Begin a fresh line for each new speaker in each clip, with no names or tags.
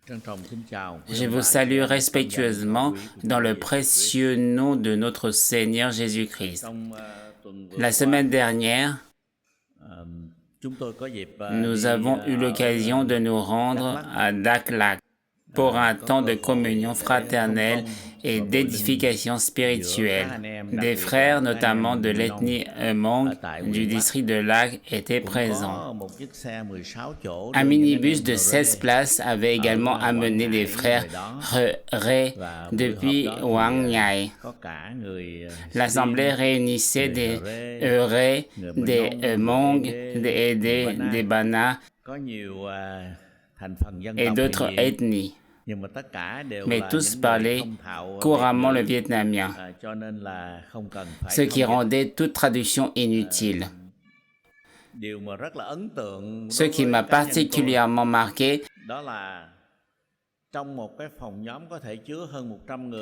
Je vous salue respectueusement dans le précieux nom de notre Seigneur Jésus-Christ. La semaine dernière, nous avons eu l'occasion de nous rendre à Dakhla pour un temps de communion fraternelle et d'édification spirituelle. Des frères, notamment de l'ethnie Hmong du district de Lac, étaient présents. Un minibus de 16 places avait également amené des frères Ré depuis Wang Nhai. L'assemblée réunissait des Ré, des Hmong, des des Bana et d'autres ethnies. Mais tous parlaient couramment le vietnamien, ce qui rendait toute traduction inutile. Ce qui m'a particulièrement marqué,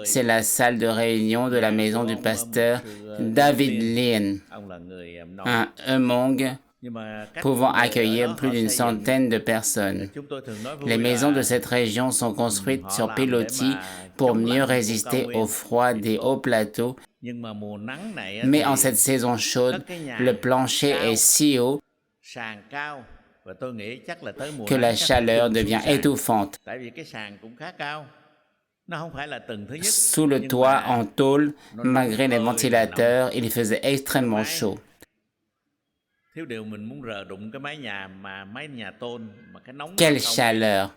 c'est la salle de réunion de la maison du pasteur David Lin, un Hmong pouvant accueillir plus d'une centaine de personnes. Les maisons de cette région sont construites sur pilotis pour mieux résister au froid des hauts plateaux, mais en cette saison chaude, le plancher est si haut que la chaleur devient étouffante. Sous le toit en tôle, malgré les ventilateurs, il faisait extrêmement chaud. Quelle chaleur!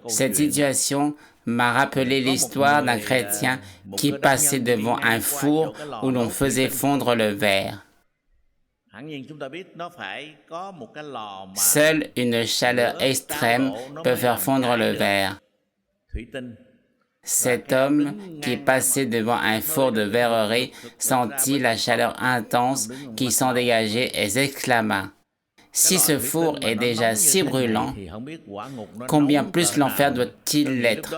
Cette situation m'a rappelé l'histoire d'un chrétien qui passait devant un four où l'on faisait fondre le verre. Seule une chaleur extrême peut faire fondre le verre. Cet homme qui passait devant un four de verrerie sentit la chaleur intense qui s'en dégageait et s'exclama: « Si ce four est déjà si brûlant, combien plus l'enfer doit-il l'être ?»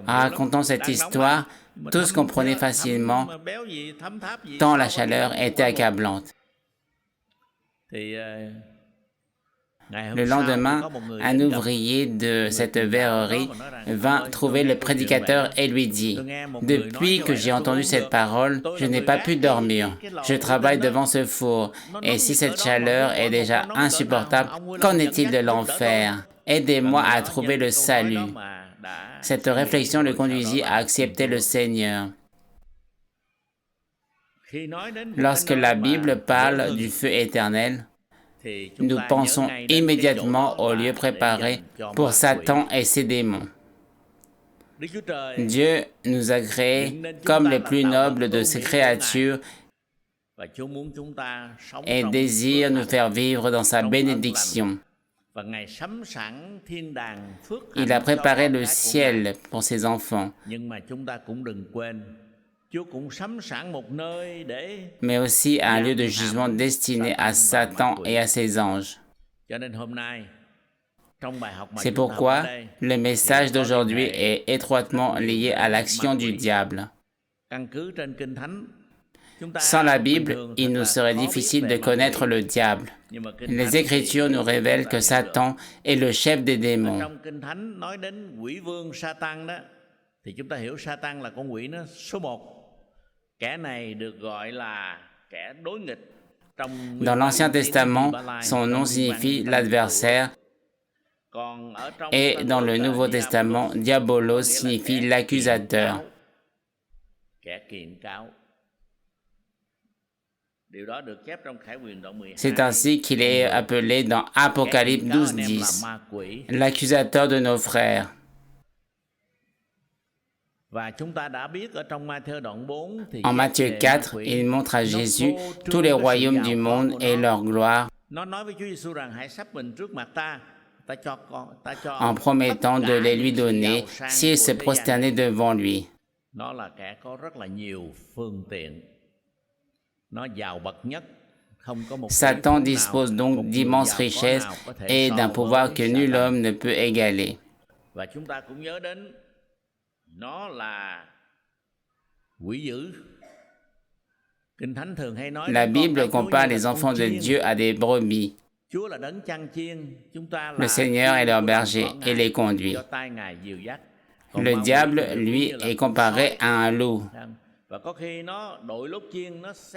En racontant cette histoire, tous comprenaient facilement tant la chaleur était accablante. Le lendemain, un ouvrier de cette verrerie vint trouver le prédicateur et lui dit: « Depuis que j'ai entendu cette parole, je n'ai pas pu dormir. Je travaille devant ce four, et si cette chaleur est déjà insupportable, qu'en est-il de l'enfer? Aidez-moi à trouver le salut. » Cette réflexion le conduisit à accepter le Seigneur. Lorsque la Bible parle du feu éternel, nous pensons immédiatement au lieu préparé pour Satan et ses démons. Dieu nous a créés comme les plus nobles de ses créatures et désire nous faire vivre dans sa bénédiction. Il a préparé le ciel pour ses enfants, mais aussi un lieu de jugement destiné à Satan et à ses anges. C'est pourquoi le message d'aujourd'hui est étroitement lié à l'action du diable. Sans la Bible, il nous serait difficile de connaître le diable. Les Écritures nous révèlent que Satan est le chef des démons. Dans l'Ancien Testament, son nom signifie l'adversaire, et dans le Nouveau Testament, diabolos signifie l'accusateur. C'est ainsi qu'il est appelé dans Apocalypse 12:10, l'accusateur de nos frères. En Matthieu 4, il montre à Jésus tous les royaumes du monde et leur gloire, en promettant de les lui donner s'il se prosternait devant lui. Satan dispose donc d'immenses richesses et d'un pouvoir que nul homme ne peut égaler. La Bible compare les enfants de Dieu à des brebis. Le Seigneur est leur berger et les conduit. Le diable, lui, est comparé à un loup.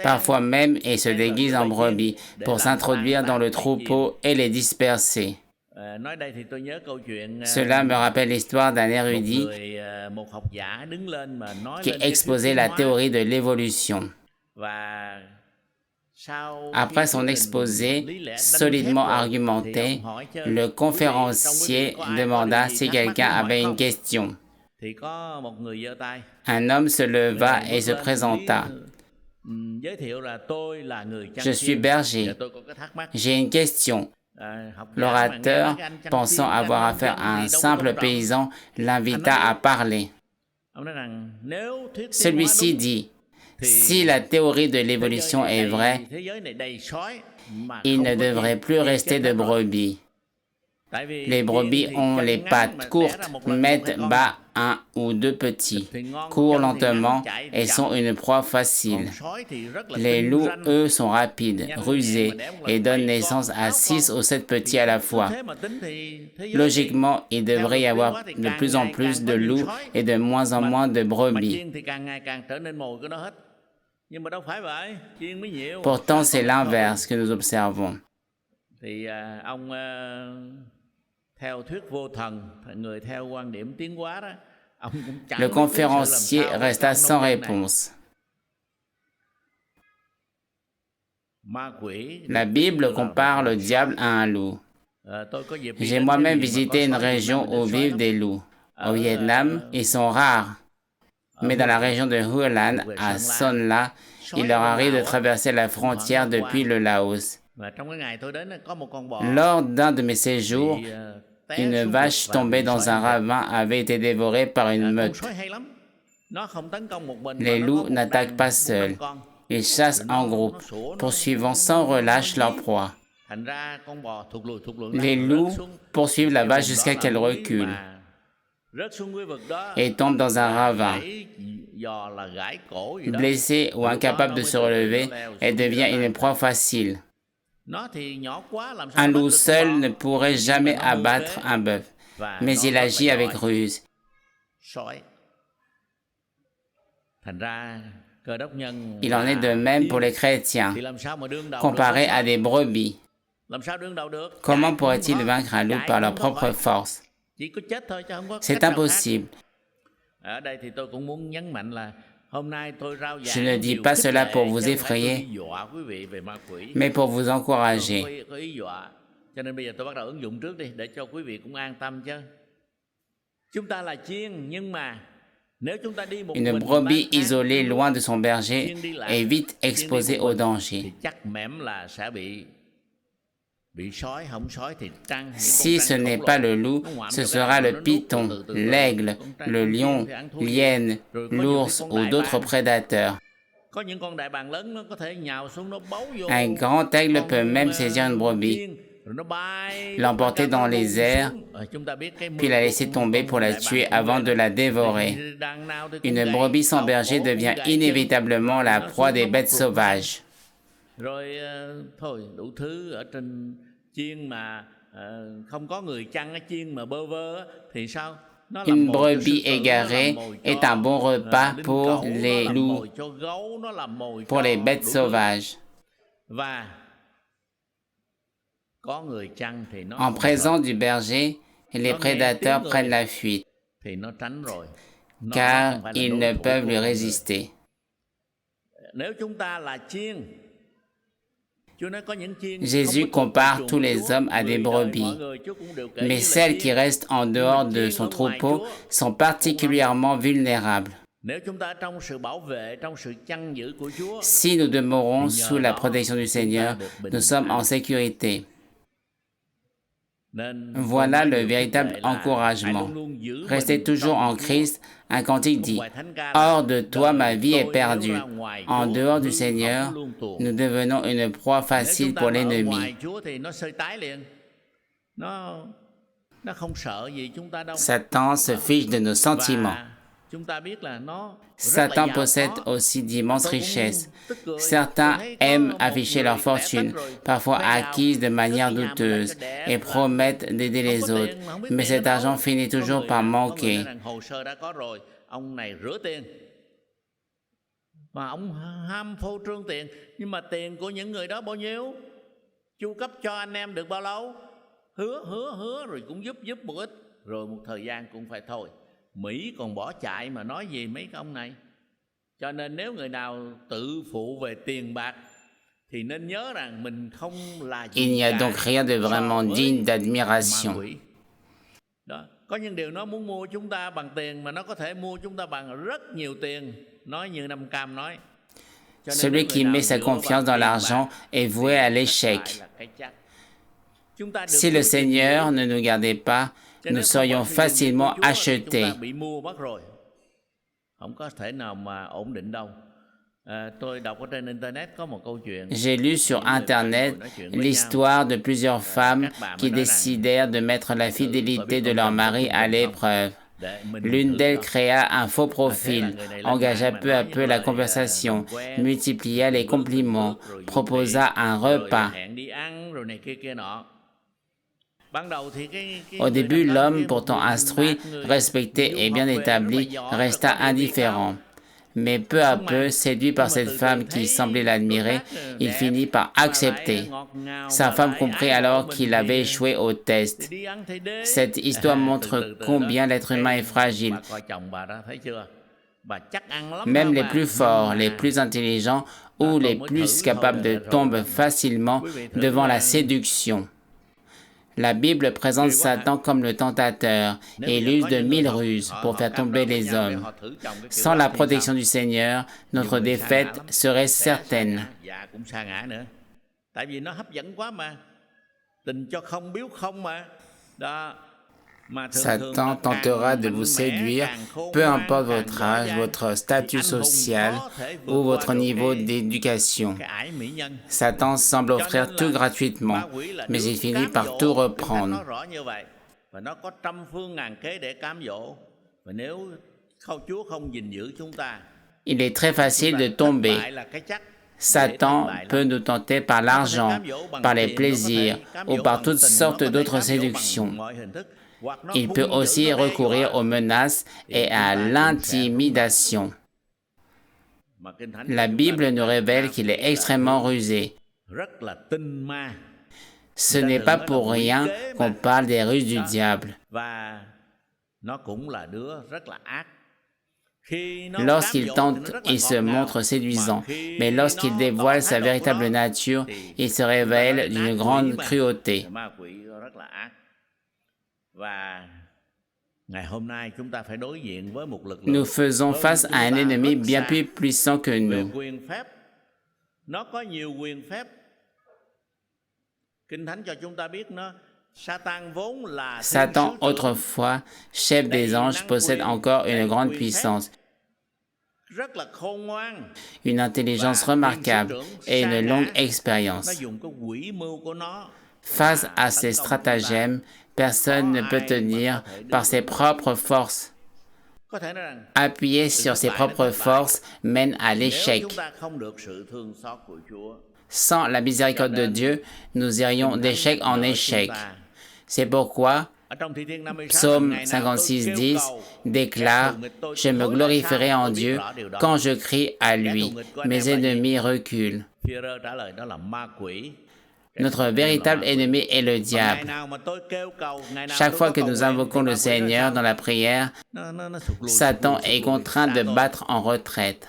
Parfois même, il se déguise en brebis pour s'introduire dans le troupeau et les disperser. Cela me rappelle l'histoire d'un érudit qui exposait la théorie de l'évolution. Après son exposé solidement argumenté, le conférencier demanda si quelqu'un avait une question. Un homme se leva et se présenta. Je suis berger. J'ai une question. L'orateur, pensant avoir affaire à un simple paysan, l'invita à parler. Celui-ci dit, si la théorie de l'évolution est vraie, il ne devrait plus rester de brebis. Les brebis ont les pattes courtes, mettent bas un ou deux petits, courent lentement et sont une proie facile. Les loups, eux, sont rapides, rusés et donnent naissance à 6 ou 7 petits à la fois. Logiquement, il devrait y avoir de plus en plus de loups et de moins en moins de brebis. Pourtant, c'est l'inverse que nous observons. Le conférencier resta sans réponse. La Bible compare le diable à un loup. J'ai moi-même visité une région où vivent des loups. Au Vietnam, ils sont rares. Mais dans la région de Hualan, à Son La, il leur arrive de traverser la frontière depuis le Laos. Lors d'un de mes séjours, une vache tombée dans un ravin avait été dévorée par une meute. Les loups n'attaquent pas seuls. Ils chassent en groupe, poursuivant sans relâche leur proie. Les loups poursuivent la vache jusqu'à qu'elle recule et tombe dans un ravin. Blessée ou incapable de se relever, elle devient une proie facile. Un loup seul ne pourrait jamais abattre un bœuf, mais il agit avec ruse. Il en est de même pour les chrétiens, comparés à des brebis. Comment pourraient-ils vaincre un loup par leur propre force? C'est impossible. Je ne dis pas cela pour vous effrayer, mais pour vous encourager. Une brebis isolée loin de son berger est vite exposée au danger. Si ce n'est pas le loup, ce sera le python, l'aigle, le lion, l'hyène, l'ours ou d'autres prédateurs. Un grand aigle peut même saisir une brebis, l'emporter dans les airs, puis la laisser tomber pour la tuer avant de la dévorer. Une brebis sans berger devient inévitablement la proie des bêtes sauvages. Une brebis égarée est un bon repas pour les loups, pour les bêtes sauvages. En présence du berger, les prédateurs prennent la fuite, car ils ne peuvent lui résister. Jésus compare tous les hommes à des brebis, mais celles qui restent en dehors de son troupeau sont particulièrement vulnérables. Si nous demeurons sous la protection du Seigneur, nous sommes en sécurité. Voilà le véritable encouragement. Restez toujours en Christ. Un cantique dit, « Hors de toi, ma vie est perdue. » En dehors du Seigneur, nous devenons une proie facile pour l'ennemi. Satan se fiche de nos sentiments. Satan possède aussi d'immenses richesses. Certains aiment afficher leur fortune, parfois acquise de manière douteuse, et promettent d'aider les autres, mais cet argent finit toujours par manquer.
Mà ông ham phô trương tiền, nhưng mà tiền của những người đó bao nhiêu? Chu cấp cho anh em được bao lâu? Hứa rồi cũng giúp một ít, rồi một thời gian cũng phải thôi. Mỹ còn bỏ chạy mà nói gì mấy cái ông này. Cho nên nếu người nào tự phụ về tiền bạc thì nên nhớ rằng mình không là gì.
Il n'y a donc rien de vraiment digne d'admiration.
Đó, có những điều nó muốn mua chúng ta bằng tiền mà nó có thể mua chúng ta bằng rất nhiều tiền. Nói như Nam Cam nói.
Celui qui met sa confiance dans l'argent est voué à l'échec. Si le Seigneur ne nous gardait pas, nous serions facilement achetés. J'ai lu sur Internet l'histoire de plusieurs femmes qui décidèrent de mettre la fidélité de leur mari à l'épreuve. L'une d'elles créa un faux profil, engagea peu à peu la conversation, multiplia les compliments, proposa un repas. Au début, l'homme, pourtant instruit, respecté et bien établi, resta indifférent. Mais peu à peu, séduit par cette femme qui semblait l'admirer, il finit par accepter. Sa femme comprit alors qu'il avait échoué au test. Cette histoire montre combien l'être humain est fragile. Même les plus forts, les plus intelligents ou les plus capables de tomber facilement devant la séduction. La Bible présente Satan comme le tentateur et il use de 1000 ruses pour faire tomber les hommes. Sans la protection du Seigneur, notre défaite serait certaine. Satan tentera de vous séduire, peu importe votre âge, votre statut social ou votre niveau d'éducation. Satan semble offrir tout gratuitement, mais il finit par tout reprendre. Il est très facile de tomber. Satan peut nous tenter par l'argent, par les plaisirs ou par toutes sortes d'autres séductions. Il peut aussi recourir aux menaces et à l'intimidation. La Bible nous révèle qu'il est extrêmement rusé. Ce n'est pas pour rien qu'on parle des ruses du diable. Lorsqu'il tente, il se montre séduisant, mais lorsqu'il dévoile sa véritable nature, il se révèle d'une grande cruauté. Nous faisons face à un ennemi bien plus puissant que nous. Satan, autrefois chef des anges, possède encore une grande puissance, une intelligence remarquable et une longue expérience. Face à ces stratagèmes, personne ne peut tenir par ses propres forces. Appuyer sur ses propres forces mène à l'échec. Sans la miséricorde de Dieu, nous irions d'échec en échec. C'est pourquoi Psaume 56:10 déclare « Je me glorifierai en Dieu quand je crie à lui, mes ennemis reculent. » Notre véritable ennemi est le diable. Chaque fois que nous invoquons le Seigneur dans la prière, Satan est contraint de battre en retraite.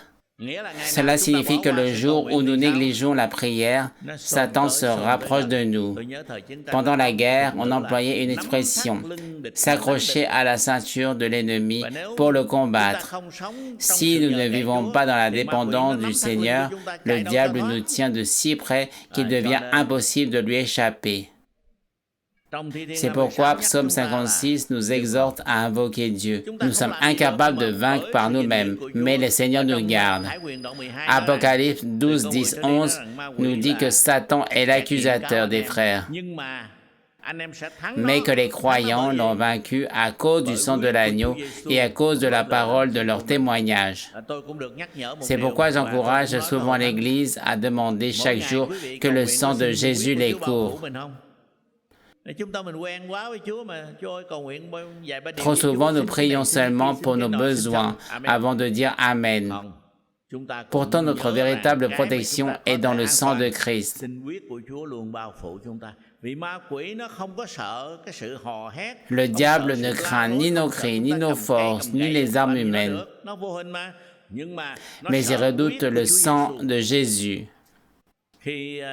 Cela signifie que le jour où nous négligeons la prière, Satan se rapproche de nous. Pendant la guerre, on employait une expression, s'accrocher à la ceinture de l'ennemi pour le combattre. Si nous ne vivons pas dans la dépendance du Seigneur, le diable nous tient de si près qu'il devient impossible de lui échapper. C'est pourquoi Psaume 56 nous exhorte à invoquer Dieu. Nous sommes incapables de vaincre par nous-mêmes, mais le Seigneur nous garde. Apocalypse 12, 10, 11 nous dit que Satan est l'accusateur des frères. mais que les croyants l'ont vaincu à cause du sang de l'agneau et à cause de la parole de leur témoignage. C'est pourquoi j'encourage souvent l'Église à demander chaque jour que le sang de Jésus les couvre. Trop souvent, nous prions seulement pour nos besoins avant de dire Amen. Pourtant, notre véritable protection est dans le sang de Christ. Le diable ne craint ni nos cris, ni nos forces, ni les armes humaines, mais il redoute le sang de Jésus.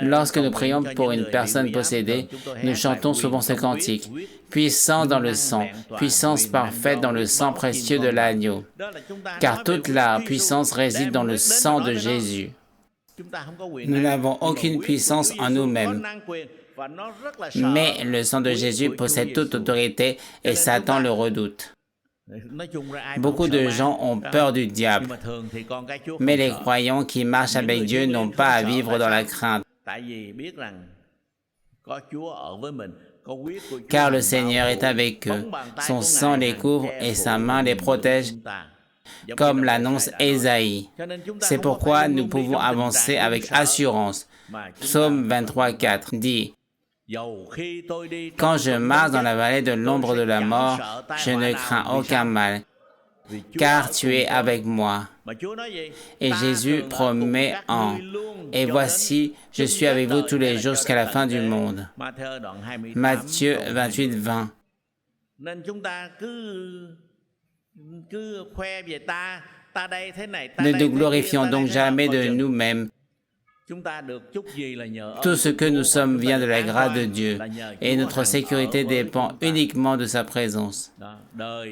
Lorsque nous prions pour une personne possédée, nous chantons souvent ce cantique. Puissance dans le sang, puissance parfaite dans le sang précieux de l'agneau. Car toute la puissance réside dans le sang de Jésus. Nous n'avons aucune puissance en nous-mêmes. Mais le sang de Jésus possède toute autorité et Satan le redoute. Beaucoup de gens ont peur du diable, mais les croyants qui marchent avec Dieu n'ont pas à vivre dans la crainte, car le Seigneur est avec eux. Son sang les couvre et sa main les protège, comme l'annonce Ésaïe. C'est pourquoi nous pouvons avancer avec assurance. Psaume 23:4 dit: quand je marche dans la vallée de l'ombre de la mort, je ne crains aucun mal, car tu es avec moi. Et Jésus promet en « Et voici, je suis avec vous tous les jours jusqu'à la fin du monde ». Matthieu 28:20. Ne nous glorifions donc jamais de nous-mêmes. Tout ce que nous sommes vient de la grâce de Dieu et notre sécurité dépend uniquement de sa présence.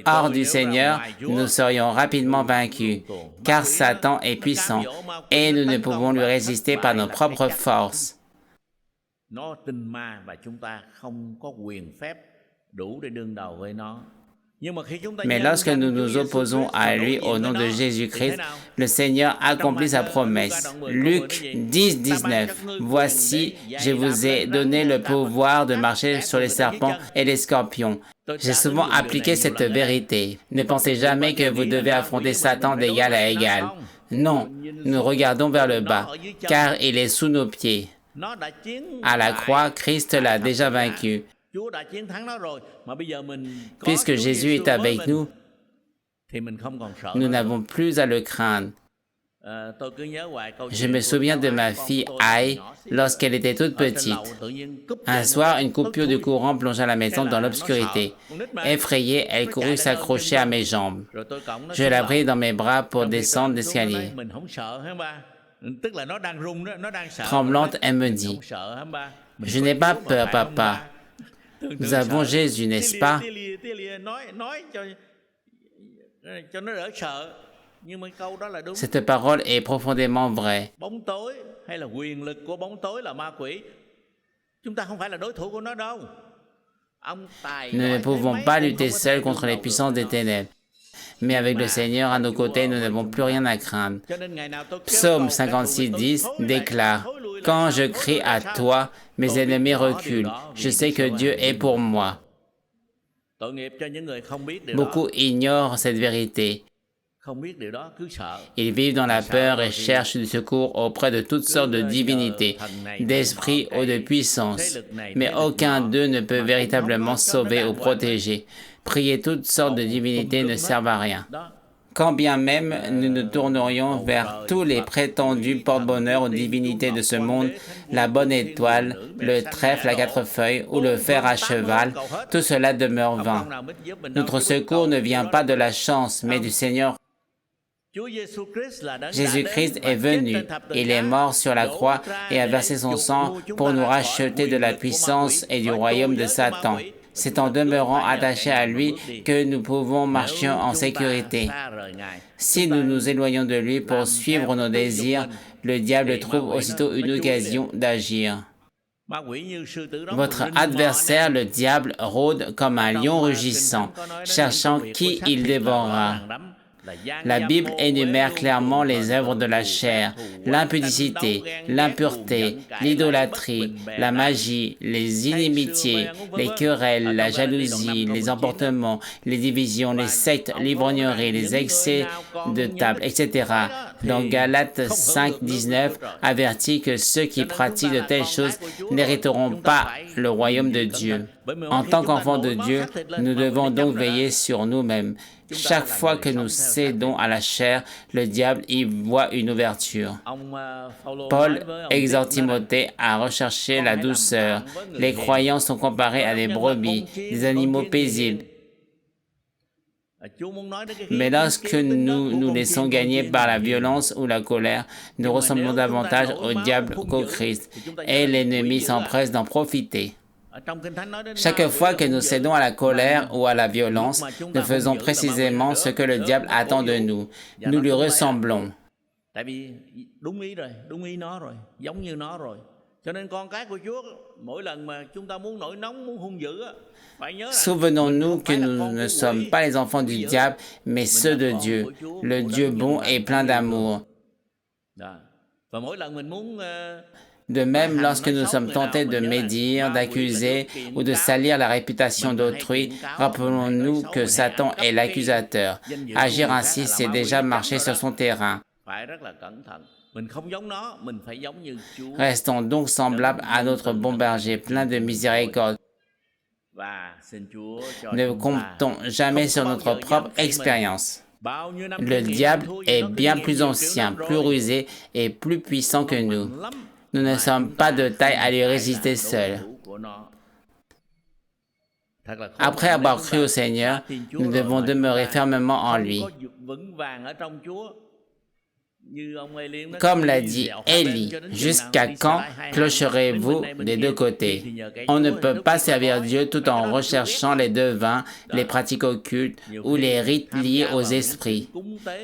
Hors du Seigneur, nous serions rapidement vaincus, car Satan est puissant et nous ne pouvons lui résister par nos propres forces. Mais lorsque nous nous opposons à lui au nom de Jésus-Christ, le Seigneur accomplit sa promesse. Luc 10:19. Voici, je vous ai donné le pouvoir de marcher sur les serpents et les scorpions. J'ai souvent appliqué cette vérité. Ne pensez jamais que vous devez affronter Satan d'égal à égal. Non, nous regardons vers le bas, car il est sous nos pieds. À la croix, Christ l'a déjà vaincu. Puisque Jésus est avec nous, nous n'avons plus à le craindre. Je me souviens de ma fille Ai lorsqu'elle était toute petite. Un soir, une coupure de courant plongea la maison dans l'obscurité. Effrayée, elle courut s'accrocher à mes jambes. Je la pris dans mes bras pour descendre l'escalier. Tremblante, elle me dit: « Je n'ai pas peur, papa. Nous avons Jésus, n'est-ce pas? » Cette parole est profondément vraie. Nous ne pouvons pas lutter seuls contre les puissances des ténèbres. Mais avec le Seigneur à nos côtés, nous n'avons plus rien à craindre. Psaume 56:10 déclare: « Quand je crie à toi, mes ennemis reculent. Je sais que Dieu est pour moi. » Beaucoup ignorent cette vérité. Ils vivent dans la peur et cherchent du secours auprès de toutes sortes de divinités, d'esprits ou de puissances. Mais aucun d'eux ne peut véritablement sauver ou protéger. Prier toutes sortes de divinités ne servent à rien. Quand bien même nous nous tournerions vers tous les prétendus porte-bonheur aux divinités de ce monde, la bonne étoile, le trèfle à 4 feuilles ou le fer à cheval, tout cela demeure vain. Notre secours ne vient pas de la chance, mais du Seigneur. Jésus-Christ est venu, il est mort sur la croix et a versé son sang pour nous racheter de la puissance et du royaume de Satan. C'est en demeurant attachés à lui que nous pouvons marcher en sécurité. Si nous nous éloignons de lui pour suivre nos désirs, le diable trouve aussitôt une occasion d'agir. Votre adversaire, le diable, rôde comme un lion rugissant, cherchant qui il dévorera. La Bible énumère clairement les œuvres de la chair, l'impudicité, l'impureté, l'idolâtrie, la magie, les inimitiés, les querelles, la jalousie, les emportements, les divisions, les sectes, l'ivrognerie, les excès de table, etc. Dans Galates 5, 19, avertit que ceux qui pratiquent de telles choses n'hériteront pas le royaume de Dieu. En tant qu'enfants de Dieu, nous devons donc veiller sur nous-mêmes. Chaque fois que nous cédons à la chair, le diable y voit une ouverture. Paul exhorte Timothée à rechercher la douceur. Les croyants sont comparés à des brebis, des animaux paisibles. Mais lorsque nous nous laissons gagner par la violence ou la colère, nous ressemblons davantage au diable qu'au Christ, et l'ennemi s'empresse d'en profiter. Chaque fois que nous cédons à la colère ou à la violence, nous faisons précisément ce que le diable attend de nous. Nous lui ressemblons. Souvenons-nous que nous ne sommes pas les enfants du diable, mais ceux de Dieu, le Dieu bon et plein d'amour. De même, lorsque nous sommes tentés de médire, d'accuser ou de salir la réputation d'autrui, rappelons-nous que Satan est l'accusateur. Agir ainsi, c'est déjà marcher sur son terrain. Restons donc semblables à notre bon berger, plein de miséricorde. Ne comptons jamais sur notre propre expérience. Le diable est bien plus ancien, plus rusé et plus puissant que nous. Nous ne sommes pas de taille à lui résister seuls. Après avoir cru au Seigneur, nous devons demeurer fermement en lui. Comme l'a dit Élie, jusqu'à quand clocherez-vous des deux côtés? On ne peut pas servir Dieu tout en recherchant les devins, les pratiques occultes ou les rites liés aux esprits.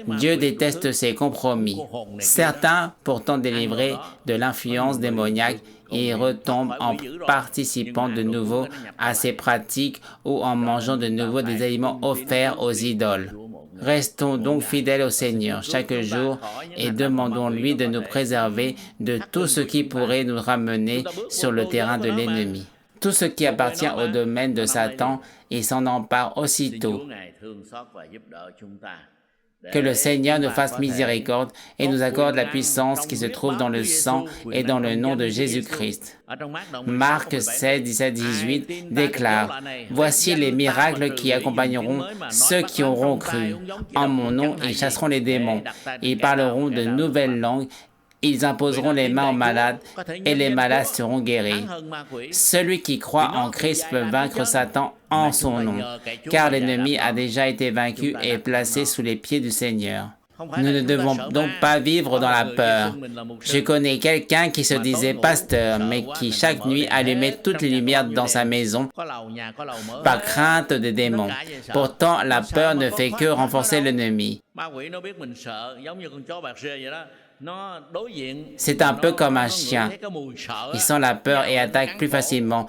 Dieu déteste ces compromis. Certains, pourtant délivrés de l'influence démoniaque, y retombent en participant de nouveau à ces pratiques ou en mangeant de nouveau des aliments offerts aux idoles. Restons donc fidèles au Seigneur chaque jour et demandons-lui de nous préserver de tout ce qui pourrait nous ramener sur le terrain de l'ennemi. Tout ce qui appartient au domaine de Satan, il s'en empare aussitôt. Que le Seigneur nous fasse miséricorde et nous accorde la puissance qui se trouve dans le sang et dans le nom de Jésus-Christ. Marc 16, 17, 18 déclare « Voici les miracles qui accompagneront ceux qui auront cru. En mon nom, ils chasseront les démons. Ils parleront de nouvelles langues. Ils imposeront les mains aux malades et les malades seront guéris. Celui qui croit en Christ peut vaincre Satan en son nom, car l'ennemi a déjà été vaincu et placé sous les pieds du Seigneur. Nous ne devons donc pas vivre dans la peur. Je connais quelqu'un qui se disait pasteur, mais qui chaque nuit allumait toutes les lumières dans sa maison par crainte des démons. Pourtant, la peur ne fait que renforcer l'ennemi. C'est un peu comme un chien. Il sent la peur et attaque plus facilement,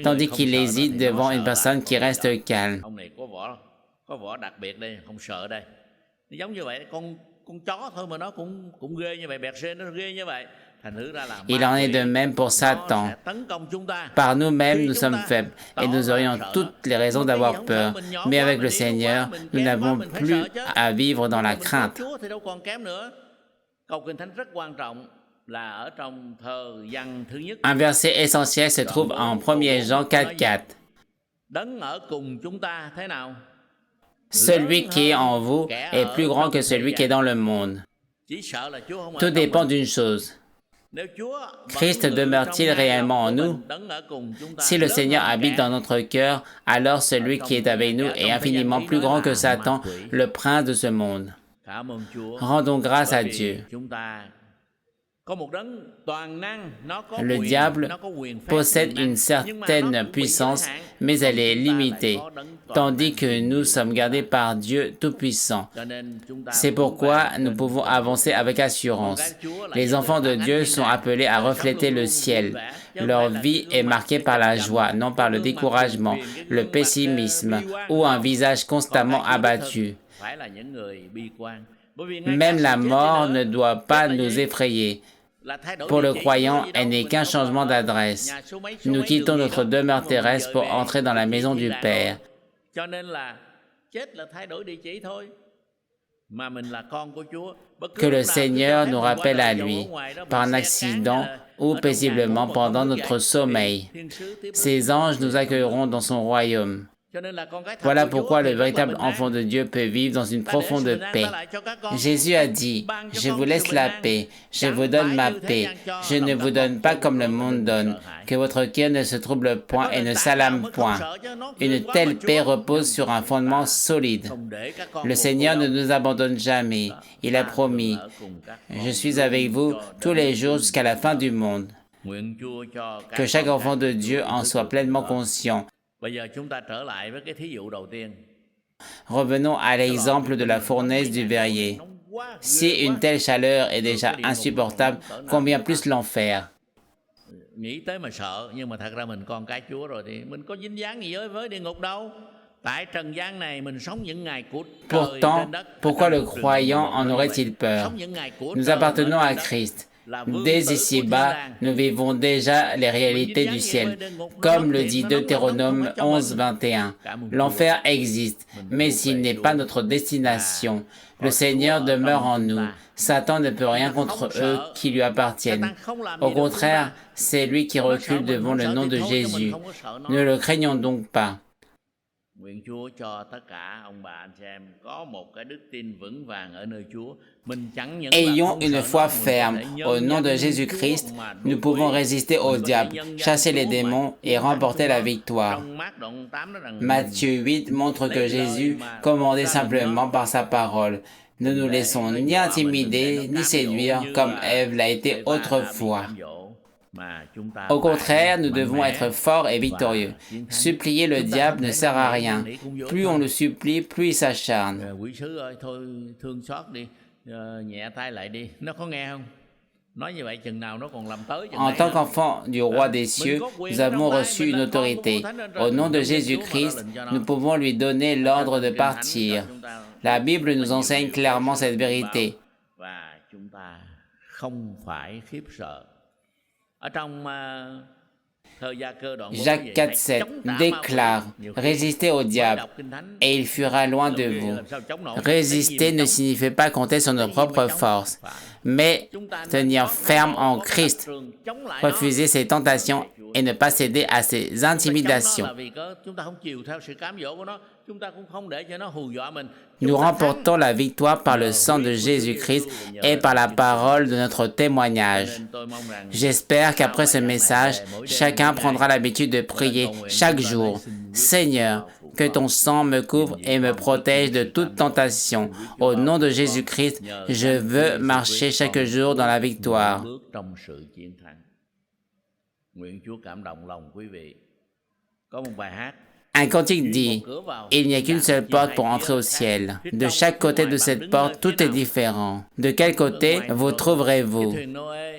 tandis qu'il hésite devant une personne qui reste calme. Il en est de même pour Satan. Par nous-mêmes, nous sommes faibles et nous aurions toutes les raisons d'avoir peur. Mais avec le Seigneur, nous n'avons plus à vivre dans la crainte. Un verset essentiel se trouve en 1 Jean 4, 4. Celui qui est en vous est plus grand que celui qui est dans le monde. Tout dépend d'une chose. Christ demeure-t-il réellement en nous? Si le Seigneur habite dans notre cœur, alors celui qui est avec nous est infiniment plus grand que Satan, le prince de ce monde. Rendons grâce à Dieu. Le diable possède une certaine puissance, mais elle est limitée, tandis que nous sommes gardés par Dieu Tout-Puissant. C'est pourquoi nous pouvons avancer avec assurance. Les enfants de Dieu sont appelés à refléter le ciel. Leur vie est marquée par la joie, non par le découragement, le pessimisme ou un visage constamment abattu. Même la mort ne doit pas nous effrayer. Pour le croyant, elle n'est qu'un changement d'adresse. Nous quittons notre demeure terrestre pour entrer dans la maison du Père. Que le Seigneur nous rappelle à lui, par un accident ou paisiblement pendant notre sommeil. Ses anges nous accueilleront dans son royaume. Voilà pourquoi le véritable enfant de Dieu peut vivre dans une profonde paix. Jésus a dit, « Je vous laisse la paix, je vous donne ma paix, je ne vous donne pas comme le monde donne, que votre cœur ne se trouble point et ne s'alarme point. » Une telle paix repose sur un fondement solide. Le Seigneur ne nous abandonne jamais. Il a promis, « Je suis avec vous tous les jours jusqu'à la fin du monde. » Que chaque enfant de Dieu en soit pleinement conscient. Revenons à l'exemple de la fournaise du verrier. Si une telle chaleur est déjà insupportable, combien plus l'enfer? Pourtant, pourquoi le croyant en aurait-il peur? Nous appartenons à Christ. Dès ici-bas, nous vivons déjà les réalités du ciel. Comme le dit Deutéronome 11, 21. L'enfer existe, mais il n'est pas notre destination. Le Seigneur demeure en nous. Satan ne peut rien contre eux qui lui appartiennent. Au contraire, c'est lui qui recule devant le nom de Jésus. Ne le craignons donc pas. Ayons une foi ferme. Au nom de Jésus-Christ, nous pouvons résister au diable, chasser les démons et remporter la victoire. Matthieu 8 montre que Jésus commandait simplement par sa parole. Ne nous laissons ni intimider, ni séduire comme Ève l'a été autrefois. Au contraire, nous devons être forts et victorieux. Supplier le diable ne sert à rien. Plus on le supplie, plus il s'acharne. En tant qu'enfants du roi des cieux, nous avons reçu une autorité. Au nom de Jésus-Christ, nous pouvons lui donner l'ordre de partir. La Bible nous enseigne clairement cette vérité. Jacques 4,7 déclare « Résistez au diable, et il fuira loin de vous. » Résister ne signifie pas compter sur nos propres forces, mais tenir ferme en Christ, refuser ses tentations et ne pas céder à ses intimidations. Nous remportons la victoire par le sang de Jésus-Christ et par la parole de notre témoignage. J'espère qu'après ce message, chacun prendra l'habitude de prier chaque jour. « Seigneur, que ton sang me couvre et me protège de toute tentation. Au nom de Jésus-Christ, je veux marcher chaque jour dans la victoire. » Un cantique dit, « Il n'y a qu'une seule porte pour entrer au ciel. De chaque côté de cette porte, tout est différent. De quel côté vous trouverez-vous?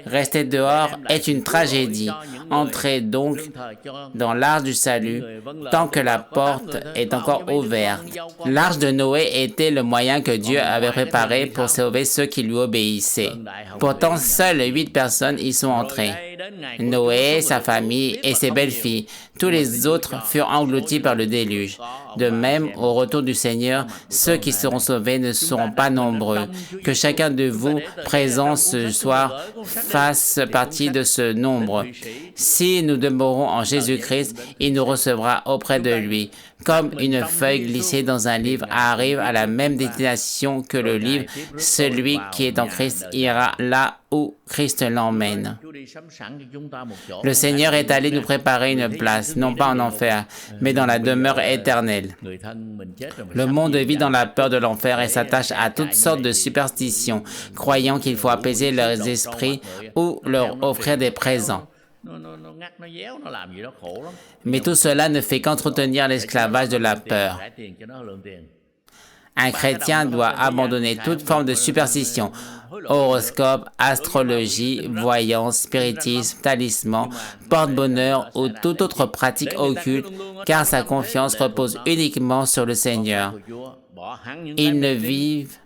Rester dehors est une tragédie. Entrez donc dans l'arche du salut tant que la porte est encore ouverte. » L'arche de Noé était le moyen que Dieu avait préparé pour sauver ceux qui lui obéissaient. Pourtant, seules 8 personnes y sont entrées. Noé, sa famille et ses belles-filles. Tous les autres furent engloutis par le déluge. De même, au retour du Seigneur, ceux qui seront sauvés ne seront pas nombreux. Que chacun de vous, présent ce soir, fasse partie de ce nombre. Si nous demeurons en Jésus-Christ, il nous recevra auprès de lui. Comme une feuille glissée dans un livre arrive à la même destination que le livre, celui qui est en Christ ira là où Christ l'emmène. Le Seigneur est allé nous préparer une place, non pas en enfer, mais dans la demeure éternelle. Le monde vit dans la peur de l'enfer et s'attache à toutes sortes de superstitions, croyant qu'il faut apaiser leurs esprits ou leur offrir des présents. Mais tout cela ne fait qu'entretenir l'esclavage de la peur. Un chrétien doit abandonner toute forme de superstition, horoscope, astrologie, voyance, spiritisme, talisman, porte-bonheur ou toute autre pratique occulte, car sa confiance repose uniquement sur le Seigneur. Ils ne vivent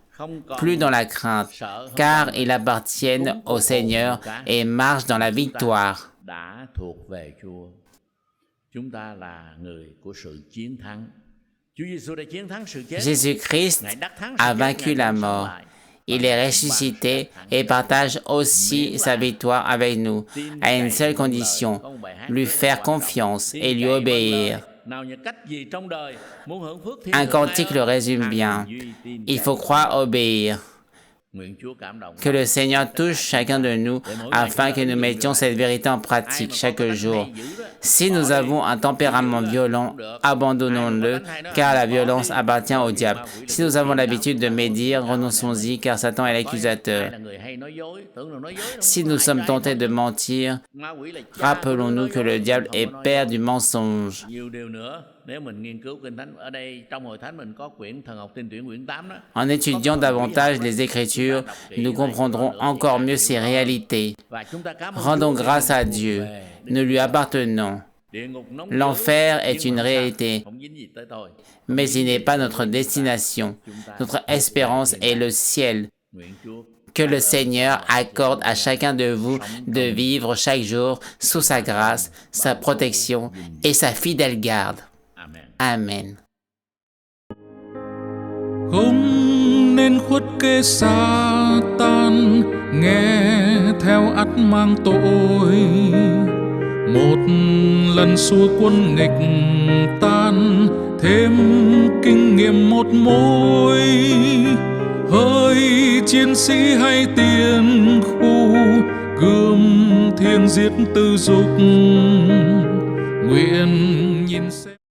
plus dans la crainte, car ils appartiennent au Seigneur et marchent dans la victoire.
đã thuộc về Chúa. Chúng ta là người của sự chiến thắng. Chúa Giêsu đã chiến thắng sự chết.
Jésus-Christ a vaincu la mort. Il est ressuscité et partage aussi sa victoire avec nous, à une seule condition, lui faire confiance et lui obéir. Un cantique le résume bien. Il faut croire, obéir. Que le Seigneur touche chacun de nous afin que nous mettions cette vérité en pratique chaque jour. Si nous avons un tempérament violent, abandonnons-le, car la violence appartient au diable. Si nous avons l'habitude de médire, renonçons-y, car Satan est l'accusateur. Si nous sommes tentés de mentir, rappelons-nous que le diable est père du mensonge. En étudiant davantage les Écritures, nous comprendrons encore mieux ces réalités. Rendons grâce à Dieu. Nous lui appartenons. L'enfer est une réalité, mais il n'est pas notre destination. Notre espérance est le ciel. Que le Seigneur accorde à chacun de vous de vivre chaque jour sous sa grâce, sa protection et sa fidèle garde. Amen.
Không nên khuất kế xa tan, nghe theo ắt mang tội. Một lần xua quân nghịch tan, thêm kinh nghiệm một mối. Hỡi chiến sĩ hay tiền khu, gươm thiêng giết tư dục. Nguyện nhìn xem